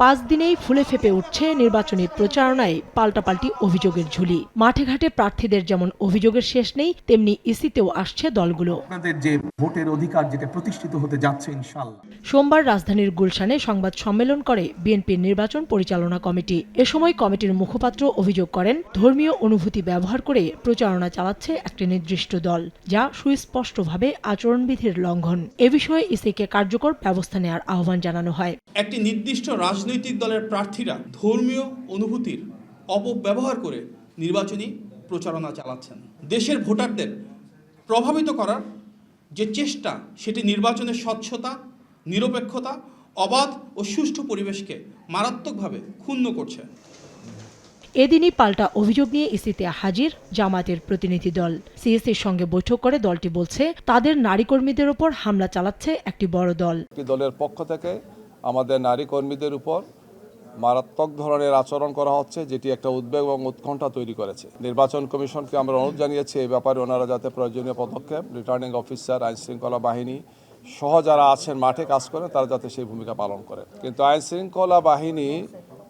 পাঁচ দিনেই ফুলে ফেপে উঠছে নির্বাচনী প্রচারণায় পাল্টাপাল্টি অভিযোগের ঝুলি। মাঠে ঘাটে প্রার্থীদের যেমন অভিযোগের শেষ নেই, তেমনি ইসিতেও আসছে দলগুলো। আপনাদের যে ভোটের অধিকার যেটা প্রতিষ্ঠিত হতে যাচ্ছে ইনশাআল্লাহ। সোমবার রাজধানীর গুলশানে সংবাদ সম্মেলন করে বিএনপির নির্বাচন পরিচালনা কমিটি। এ সময় কমিটির মুখপাত্র অভিযোগ করেন, ধর্মীয় অনুভূতি ব্যবহার করে প্রচারণা চালাচ্ছে একটি নির্দিষ্ট দল, যা সুস্পষ্টভাবে আচরণবিধির লঙ্ঘন। এ বিষয়ে ইসিকে কার্যকর ব্যবস্থা নেওয়ার আহ্বান জানানো হয়। একটি নির্দিষ্ট রাজনৈতিক দলের প্রার্থীরা ধর্মীয় অনুভূতির অপব্যবহার করে নির্বাচনী প্রচারণা চালাচ্ছেন। দেশের ভোটারদের প্রভাবিত করার যে চেষ্টা, সেটি নির্বাচনের স্বচ্ছতা, নিরপেক্ষতা, অবাধ ও সুষ্ঠু পরিবেশকে মারাত্মকভাবে ক্ষুণ্ণ করছে। এদিনই পাল্টা অভিযোগ নিয়ে ইসিতে হাজির জামায়াতের প্রতিনিধি দল। সিএসির সঙ্গে বৈঠক করে দলটি বলছে, তাদের নারী কর্মীদের উপর হামলা চালাচ্ছে একটি বড় দল। দলের পক্ষ থেকে আমাদের নারী কর্মীদের উপর মারাত্মক ধরনের আচরণ করা হচ্ছে, যেটি একটা উদ্বেগ এবং উৎকণ্ঠা তৈরি করেছে। নির্বাচন কমিশনকে আমরা অনুরোধ জানিয়েছি এই ব্যাপারে ওনারা যাতে প্রয়োজনীয় পদক্ষেপ, রিটার্নিং অফিসার, আইনশৃঙ্খলা বাহিনী সহ যারা আছেন মাঠে কাজ করে, তারা যাতে সেই ভূমিকা পালন করে। কিন্তু আইনশৃঙ্খলা বাহিনী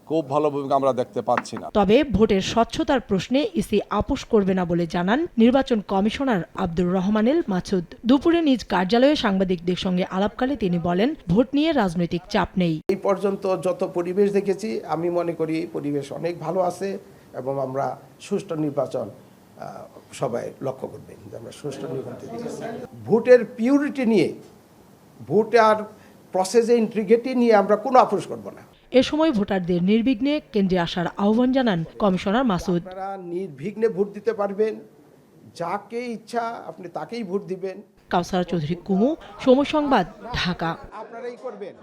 খুব ভালো ভূমিকা আমরা দেখতে পাচ্ছি না। তবে ভোটের স্বচ্ছতার প্রশ্নে ইসি আপোষ করবে না বলে জানান নির্বাচন কমিশনার আব্দুর রহমানুল মাসুদ। দুপুরে নিজ কার্যালয়ে সাংবাদিকদের সঙ্গে আলাপকালে তিনি বলেন, ভোট নিয়ে রাজনৈতিক চাপ নেই। এই পর্যন্ত যত পরিবেশ দেখেছি, আমি মনে করি পরিবেশ অনেক ভালো আছে এবং আমরা সুষ্ঠু নির্বাচন সবাই লক্ষ্য করবেন যে আমরা সুষ্ঠু নির্বাচন দিয়েছি। ভোটের পিউরিটি নিয়ে, ভোটার প্রসেসে ইন্টিগ্রিটি নিয়ে আমরা কোনো আপোষ করব না। এ সময় ভোটারদের নির্বিঘ্নে কেন্দ্রে আসার আহ্বান জানান কমিশনার মাসুদ। আপনারা নির্বিঘ্নে ভোট দিতে পারবেন, যাকে ইচ্ছা আপনি তাকেই ভোট দিবেন। কাউসার চৌধুরী কুমু, সময় সংবাদ, ঢাকা। আপনারাই করবেন।